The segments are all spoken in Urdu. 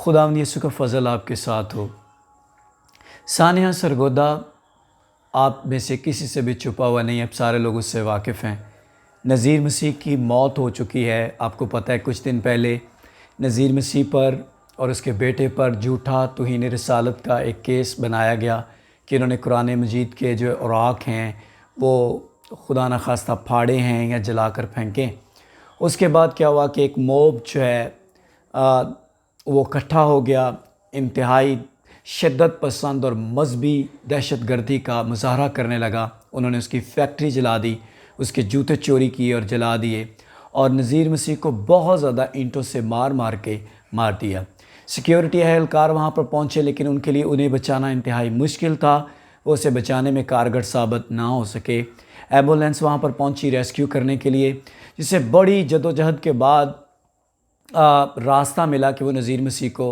خداوند یسوع کا فضل آپ کے ساتھ ہو۔ سانحہ سرگودا آپ میں سے کسی سے بھی چھپا ہوا نہیں، اب سارے لوگ اس سے واقف ہیں۔ نذیر مسیح کی موت ہو چکی ہے۔ آپ کو پتہ ہے کچھ دن پہلے نذیر مسیح پر اور اس کے بیٹے پر جھوٹا توہین رسالت کا ایک کیس بنایا گیا کہ انہوں نے قرآن مجید کے جو اوراق ہیں وہ خدا نخواستہ پھاڑے ہیں یا جلا کر پھینکیں۔ اس کے بعد کیا ہوا کہ ایک موب جو ہے وہ اکٹھا ہو گیا، انتہائی شدت پسند اور مذہبی دہشت گردی کا مظاہرہ کرنے لگا۔ انہوں نے اس کی فیکٹری جلا دی، اس کے جوتے چوری کیے اور جلا دیے، اور نذیر مسیح کو بہت زیادہ اینٹوں سے مار دیا۔ سیکیورٹی اہلکار وہاں پر پہنچے، لیکن ان کے لیے انہیں بچانا انتہائی مشکل تھا، وہ اسے بچانے میں کارگر ثابت نہ ہو سکے۔ ایمبولینس وہاں پر پہنچی ریسکیو کرنے کے لیے، جسے بڑی جدوجہد کے بعد راستہ ملا کہ وہ نذیر مسیح کو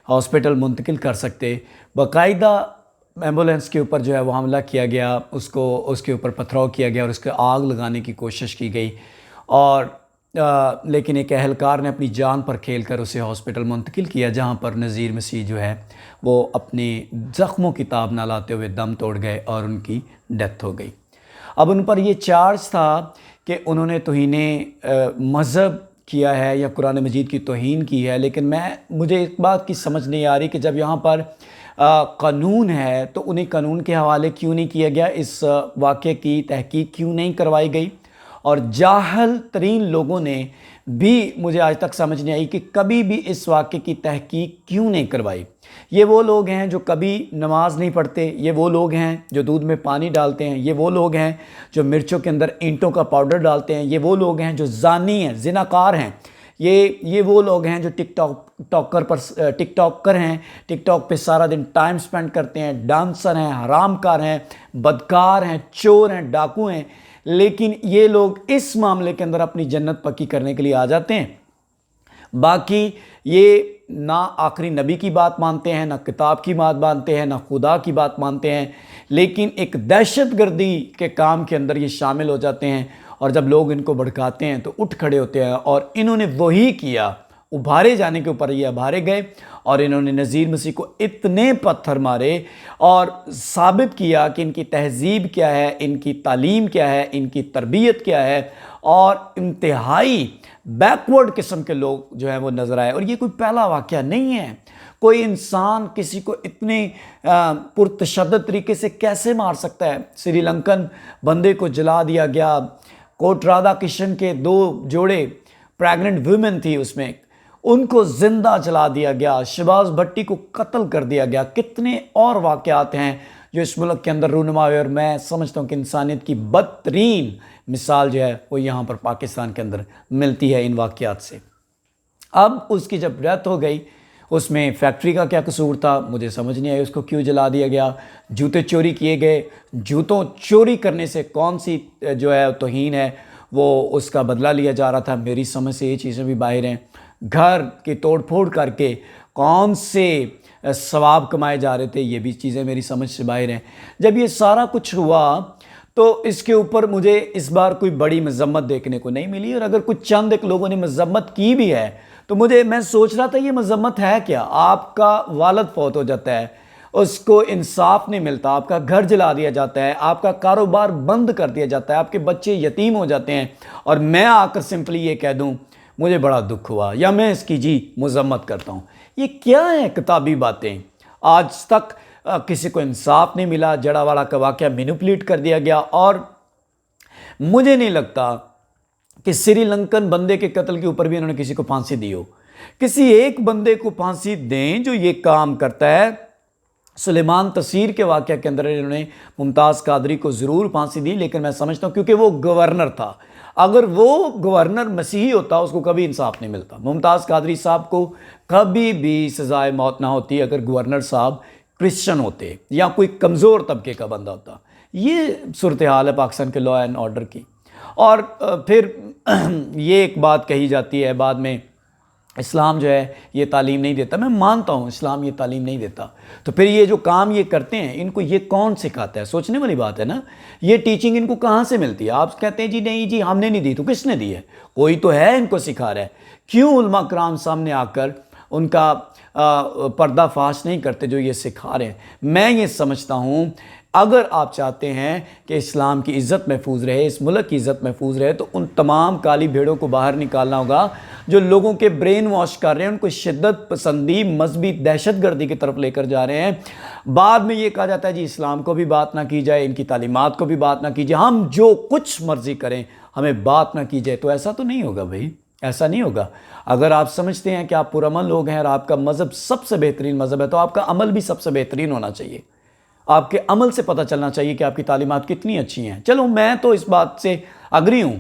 ہاسپٹل منتقل کر سکتے۔ باقاعدہ ایمبولینس کے اوپر جو ہے وہ حملہ کیا گیا، اس کے اوپر پتھراؤ کیا گیا اور اس کے آگ لگانے کی کوشش کی گئی، اور لیکن ایک اہلکار نے اپنی جان پر کھیل کر اسے ہاسپٹل منتقل کیا، جہاں پر نذیر مسیح جو ہے وہ اپنے زخموں کی تاب نہ لاتے ہوئے دم توڑ گئے اور ان کی ڈیتھ ہو گئی۔ اب ان پر یہ چارج تھا کہ انہوں نے توہین مذہب کیا ہے یا قرآن مجید کی توہین کی ہے، لیکن مجھے ایک بات کی سمجھ نہیں آ رہی کہ جب یہاں پر قانون ہے تو انہیں قانون کے حوالے کیوں نہیں کیا گیا، اس واقعے کی تحقیق کیوں نہیں کروائی گئی، اور جاہل ترین لوگوں نے بھی مجھے آج تک سمجھ نہیں آئی کہ کبھی بھی اس واقعے کی تحقیق کیوں نہیں کروائی۔ یہ وہ لوگ ہیں جو کبھی نماز نہیں پڑھتے، یہ وہ لوگ ہیں جو دودھ میں پانی ڈالتے ہیں، یہ وہ لوگ ہیں جو مرچوں کے اندر اینٹوں کا پاؤڈر ڈالتے ہیں، یہ وہ لوگ ہیں جو زانی ہیں، زناکار ہیں، یہ وہ لوگ ہیں جو ٹک ٹاکر ہیں، ٹک ٹاک پہ سارا دن ٹائم سپینڈ کرتے ہیں، ڈانسر ہیں، حرام کار ہیں، بدکار ہیں، چور ہیں، ڈاکو ہیں، لیکن یہ لوگ اس معاملے کے اندر اپنی جنت پکی کرنے کے لیے آ جاتے ہیں۔ باقی یہ نہ آخری نبی کی بات مانتے ہیں، نہ کتاب کی بات مانتے ہیں، نہ خدا کی بات مانتے ہیں، لیکن ایک دہشت گردی کے کام کے اندر یہ شامل ہو جاتے ہیں، اور جب لوگ ان کو بھڑکاتے ہیں تو اٹھ کھڑے ہوتے ہیں، اور انہوں نے وہی کیا، ابھارے جانے کے اوپر یہ ابھارے گئے، اور انہوں نے نذیر مسیح کو اتنے پتھر مارے اور ثابت کیا کہ ان کی تہذیب کیا ہے، ان کی تعلیم کیا ہے، ان کی تربیت کیا ہے، اور انتہائی بیکورڈ قسم کے لوگ جو ہیں وہ نظر آئے۔ اور یہ کوئی پہلا واقعہ نہیں ہے۔ کوئی انسان کسی کو اتنے پرتشدد طریقے سے کیسے مار سکتا ہے؟ سری لنکن بندے کو جلا دیا گیا، کوٹ رادھا کرشن کے 2 جوڑے پریگننٹ ویمن تھی، اس میں ان کو زندہ جلا دیا گیا، شہباز بھٹی کو قتل کر دیا گیا۔ کتنے اور واقعات ہیں جو اس ملک کے اندر رونما ہوئے، اور میں سمجھتا ہوں کہ انسانیت کی بدترین مثال جو ہے وہ یہاں پر پاکستان کے اندر ملتی ہے ان واقعات سے۔ اب اس کی جب ڈیتھ ہو گئی، اس میں فیکٹری کا کیا قصور تھا مجھے سمجھ نہیں آئی، اس کو کیوں جلا دیا گیا؟ جوتے چوری کیے گئے، جوتوں چوری کرنے سے کون سی جو ہے توہین ہے وہ اس کا بدلہ لیا جا رہا تھا؟ میری سمجھ سے یہ چیزیں بھی باہر ہیں۔ گھر کی توڑ پھوڑ کر کے کون سے ثواب کمائے جا رہے تھے، یہ بھی چیزیں میری سمجھ سے باہر ہیں۔ جب یہ سارا کچھ ہوا تو اس کے اوپر مجھے اس بار کوئی بڑی مذمت دیکھنے کو نہیں ملی، اور اگر کچھ چند ایک لوگوں نے مذمت کی بھی ہے تو میں سوچ رہا تھا یہ مذمت ہے کیا؟ آپ کا والد فوت ہو جاتا ہے، اس کو انصاف نہیں ملتا، آپ کا گھر جلا دیا جاتا ہے، آپ کا کاروبار بند کر دیا جاتا ہے، آپ کے بچے یتیم ہو جاتے ہیں، اور میں آ کر سمپلی یہ کہہ دوں مجھے بڑا دکھ ہوا، یا میں اس کی مذمت کرتا ہوں؟ یہ کیا ہے کتابی باتیں؟ آج تک کسی کو انصاف نہیں ملا، جڑا والا کا واقعہ مینوپولیٹ کر دیا گیا، اور مجھے نہیں لگتا کہ سری لنکن بندے کے قتل کے اوپر بھی انہوں نے کسی کو پھانسی دی ہو۔ کسی ایک بندے کو پھانسی دیں جو یہ کام کرتا ہے۔ سلیمان تصیر کے واقعہ کے اندر انہوں نے ممتاز قادری کو ضرور پھانسی دی، لیکن میں سمجھتا ہوں کیونکہ وہ گورنر تھا، اگر وہ گورنر مسیحی ہوتا اس کو کبھی انصاف نہیں ملتا۔ ممتاز قادری صاحب کو کبھی بھی سزائے موت نہ ہوتی اگر گورنر صاحب کرسچن ہوتے یا کوئی کمزور طبقے کا بندہ ہوتا۔ یہ صورتحال ہے پاکستان کے لا اینڈ آرڈر کی۔ اور پھر یہ ایک بات کہی جاتی ہے بعد میں، اسلام جو ہے یہ تعلیم نہیں دیتا۔ میں مانتا ہوں اسلام یہ تعلیم نہیں دیتا، تو پھر یہ جو کام یہ کرتے ہیں ان کو یہ کون سکھاتا ہے؟ سوچنے والی بات ہے نا، یہ ٹیچنگ ان کو کہاں سے ملتی ہے؟ آپ کہتے ہیں جی نہیں جی ہم نے نہیں دی، تو کس نے دی ہے؟ کوئی تو ہے ان کو سکھا رہا ہے۔ کیوں علماء کرام سامنے آ کر ان کا پردہ فاش نہیں کرتے جو یہ سکھا رہے ہیں۔ میں یہ سمجھتا ہوں اگر آپ چاہتے ہیں کہ اسلام کی عزت محفوظ رہے، اس ملک کی عزت محفوظ رہے، تو ان تمام کالی بھیڑوں کو باہر نکالنا ہوگا جو لوگوں کے برین واش کر رہے ہیں، ان کو شدت پسندی، مذہبی دہشت گردی کی طرف لے کر جا رہے ہیں۔ بعد میں یہ کہا جاتا ہے جی اسلام کو بھی بات نہ کی جائے، ان کی تعلیمات کو بھی بات نہ کی جائے، ہم جو کچھ مرضی کریں ہمیں بات نہ کی جائے۔ تو ایسا تو نہیں ہوگا بھائی، ایسا نہیں ہوگا۔ اگر آپ سمجھتے ہیں کہ آپ پرامن لوگ ہیں اور آپ کا مذہب سب سے بہترین مذہب ہے، تو آپ کا عمل بھی سب سے بہترین ہونا چاہیے۔ آپ کے عمل سے پتہ چلنا چاہیے کہ آپ کی تعلیمات کتنی اچھی ہیں۔ چلو میں تو اس بات سے اگری ہوں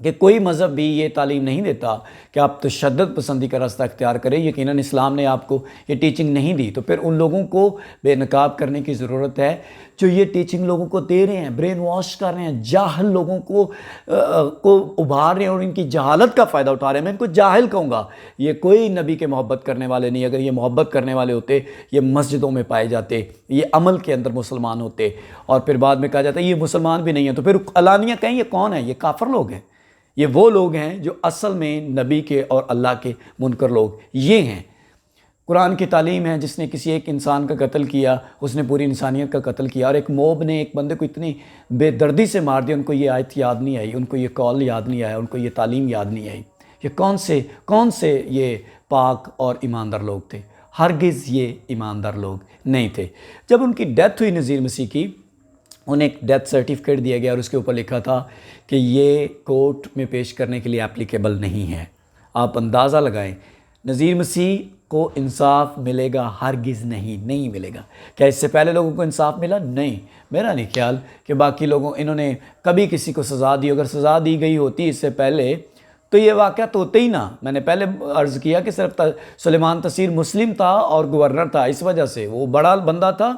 کہ کوئی مذہب بھی یہ تعلیم نہیں دیتا کہ آپ تشدد پسندی کا راستہ اختیار کریں۔ یقیناً اسلام نے آپ کو یہ ٹیچنگ نہیں دی، تو پھر ان لوگوں کو بے نقاب کرنے کی ضرورت ہے جو یہ ٹیچنگ لوگوں کو دے رہے ہیں، برین واش کر رہے ہیں، جاہل لوگوں کو ابھار رہے ہیں اور ان کی جہالت کا فائدہ اٹھا رہے ہیں۔ میں ان کو جاہل کہوں گا، یہ کوئی نبی کے محبت کرنے والے نہیں۔ اگر یہ محبت کرنے والے ہوتے یہ مسجدوں میں پائے جاتے، یہ عمل کے اندر مسلمان ہوتے، اور پھر بعد میں کہا جاتا ہے یہ مسلمان بھی نہیں ہیں، تو پھر علانیہ کہیں یہ کون ہے؟ یہ کافر لوگ ہیں۔ یہ وہ لوگ ہیں جو اصل میں نبی کے اور اللہ کے منکر لوگ یہ ہیں۔ قرآن کی تعلیم ہے جس نے کسی ایک انسان کا قتل کیا، اس نے پوری انسانیت کا قتل کیا، اور ایک موب نے ایک بندے کو اتنی بے دردی سے مار دیا، ان کو یہ آیت یاد نہیں آئی، ان کو یہ قول یاد نہیں آیا، ان کو یہ تعلیم یاد نہیں آئی۔ یہ کون سے یہ پاک اور ایماندار لوگ تھے؟ ہرگز یہ ایماندار لوگ نہیں تھے۔ جب ان کی ڈیتھ ہوئی نذیر مسیح کی، انہیں ایک ڈیتھ سرٹیفکیٹ دیا گیا اور اس کے اوپر لکھا تھا کہ یہ کورٹ میں پیش کرنے کے لیے اپلیکیبل نہیں ہے۔ آپ اندازہ لگائیں، نذیر مسیح کو انصاف ملے گا؟ ہرگز نہیں ملے گا۔ کیا اس سے پہلے لوگوں کو انصاف ملا؟ نہیں، میرا نہیں خیال کہ باقی لوگوں انہوں نے کبھی کسی کو سزا دی۔ اگر سزا دی گئی ہوتی اس سے پہلے تو یہ واقعہ تو ہوتے ہی نہ۔ میں نے پہلے عرض کیا کہ صرف سلیمان تصیر مسلم تھا اور گورنر تھا، اس وجہ سے وہ بڑا بندہ تھا،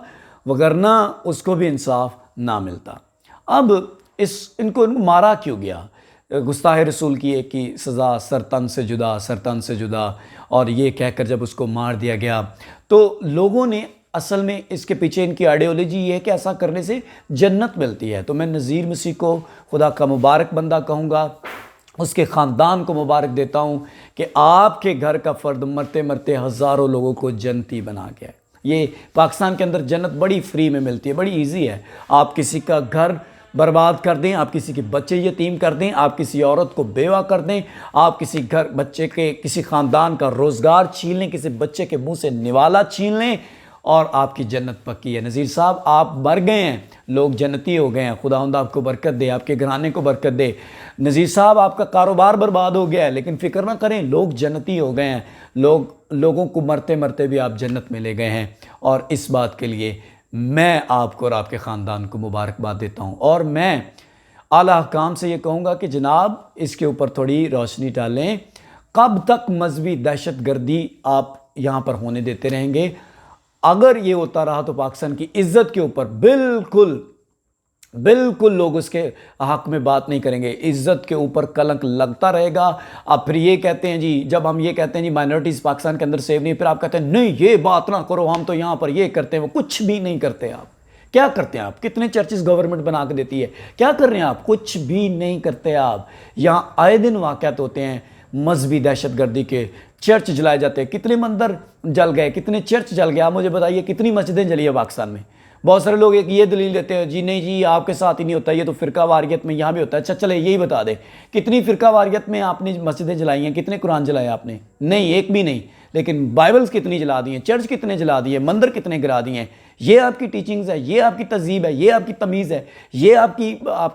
وگرنہ اس کو بھی انصاف نہ ملتا۔ اب ان کو مارا کیوں گیا؟ گستاخ رسول کی ایک کی سزا سرطن سے جدا، اور یہ کہہ کر جب اس کو مار دیا گیا تو لوگوں نے اصل میں اس کے پیچھے ان کی آئیڈیالوجی یہ ہے کہ ایسا کرنے سے جنت ملتی ہے۔ تو میں نذیر مسیح کو خدا کا مبارک بندہ کہوں گا، اس کے خاندان کو مبارک دیتا ہوں کہ آپ کے گھر کا فرد مرتے مرتے ہزاروں لوگوں کو جنتی بنا گیا ہے۔ یہ پاکستان کے اندر جنت بڑی فری میں ملتی ہے، بڑی ایزی ہے۔ آپ کسی کا گھر برباد کر دیں، آپ کسی کے بچے یتیم کر دیں، آپ کسی عورت کو بیوہ کر دیں، آپ کسی خاندان کا روزگار چھین لیں، کسی بچے کے منہ سے نوالا چھین لیں، اور آپ کی جنت پکی ہے۔ نذیر صاحب آپ مر گئے ہیں، لوگ جنتی ہو گئے ہیں، خداوند آپ کو برکت دے، آپ کے گھرانے کو برکت دے۔ نذیر صاحب آپ کا کاروبار برباد ہو گیا ہے، لیکن فکر نہ کریں، لوگ جنتی ہو گئے ہیں، لوگوں کو مرتے مرتے بھی آپ جنت میں لے گئے ہیں، اور اس بات کے لیے میں آپ کو اور آپ کے خاندان کو مبارکباد دیتا ہوں۔ اور میں اعلیٰ حکام سے یہ کہوں گا کہ جناب اس کے اوپر تھوڑی روشنی ڈالیں۔ کب تک مذہبی دہشت گردی آپ یہاں پر ہونے دیتے رہیں گے؟ اگر یہ ہوتا رہا تو پاکستان کی عزت کے اوپر بالکل لوگ اس کے حق میں بات نہیں کریں گے، عزت کے اوپر کلنک لگتا رہے گا۔ اب پھر یہ کہتے ہیں جی، جب ہم یہ کہتے ہیں جی مائنورٹیز پاکستان کے اندر سیو نہیں، پھر آپ کہتے ہیں نہیں یہ بات نہ کرو، ہم تو یہاں پر یہ کرتے ہیں، وہ کچھ بھی نہیں کرتے۔ آپ کیا کرتے ہیں؟ آپ کتنے چرچز گورنمنٹ بنا کے دیتی ہے، کیا کر رہے ہیں آپ؟ کچھ بھی نہیں کرتے آپ۔ یہاں آئے دن واقعات ہوتے ہیں مذہبی دہشت گردی کے، چرچ جلائے جاتے ہیں، کتنے مندر جل گئے، کتنے چرچ جل گئے، آپ مجھے بتائیے کتنی مسجدیں جلی ہیں پاکستان میں؟ بہت سارے لوگ ایک یہ دلیل دیتے ہیں جی نہیں جی آپ کے ساتھ ہی نہیں ہوتا، یہ تو فرقہ واریت میں یہاں بھی ہوتا ہے۔ اچھا چلے یہی بتا دیں کتنی فرقہ واریت میں آپ نے مسجدیں جلائی ہیں، کتنے قرآن جلائے آپ نے؟ نہیں، ایک بھی نہیں۔ لیکن بائبلز کتنی جلا دی ہیں، چرچ کتنے جلا دی ہیں، مندر کتنے گرا دیے ہیں؟ یہ آپ کی ٹیچنگز ہے، یہ آپ کی تہذیب ہے، یہ آپ کی تمیز ہے، یہ آپ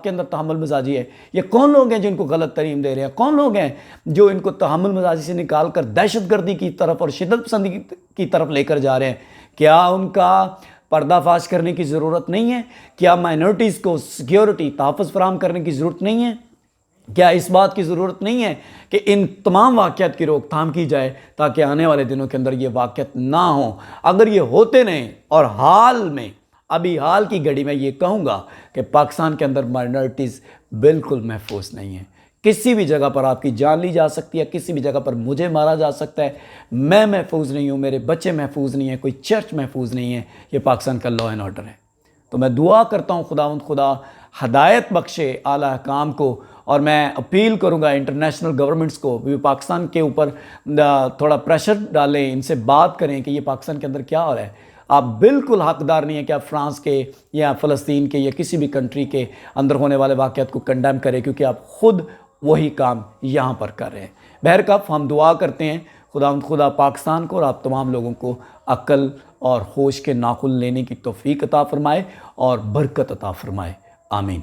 کے اندر تحمل مزاجی ہے۔ یہ کون لوگ ہیں جو ان کو غلط تعلیم دے رہے ہیں؟ کون لوگ ہیں جو ان کو تحمل مزاجی سے نکال کر دہشت گردی کی طرف اور شدت پسندی کی طرف لے کر جا رہے ہیں؟ کیا ان کا پردہ فاش کرنے کی ضرورت نہیں ہے؟ کیا مائنورٹیز کو سیکیورٹی تحفظ فراہم کرنے کی ضرورت نہیں ہے؟ کیا اس بات کی ضرورت نہیں ہے کہ ان تمام واقعات کی روک تھام کی جائے تاکہ آنے والے دنوں کے اندر یہ واقعات نہ ہوں؟ اگر یہ ہوتے نہیں، اور حال کی گھڑی میں یہ کہوں گا کہ پاکستان کے اندر مائنورٹیز بالکل محفوظ نہیں ہیں۔ کسی بھی جگہ پر آپ کی جان لی جا سکتی ہے، کسی بھی جگہ پر مجھے مارا جا سکتا ہے، میں محفوظ نہیں ہوں، میرے بچے محفوظ نہیں ہیں، کوئی چرچ محفوظ نہیں ہے۔ یہ پاکستان کا لا اینڈ آرڈر ہے۔ تو میں دعا کرتا ہوں خدا ہدایت بخشے اعلیٰ حکام کو اور میں اپیل کروں گا انٹرنیشنل گورنمنٹس کو بھی پاکستان کے اوپر تھوڑا پریشر ڈالیں، ان سے بات کریں کہ یہ پاکستان کے اندر کیا ہو رہا ہے۔ آپ بالکل حقدار نہیں ہیں کہ آپ فرانس کے یا فلسطین کے یا کسی بھی کنٹری کے اندر ہونے والے واقعات کو کنڈیم کریں، کیونکہ آپ خود وہی کام یہاں پر کر رہے ہیں۔ بہرکیف ہم دعا کرتے ہیں خدا پاکستان کو اور آپ تمام لوگوں کو عقل اور ہوش کے ناخن لینے کی توفیق عطا فرمائے اور برکت عطا فرمائے، آمین۔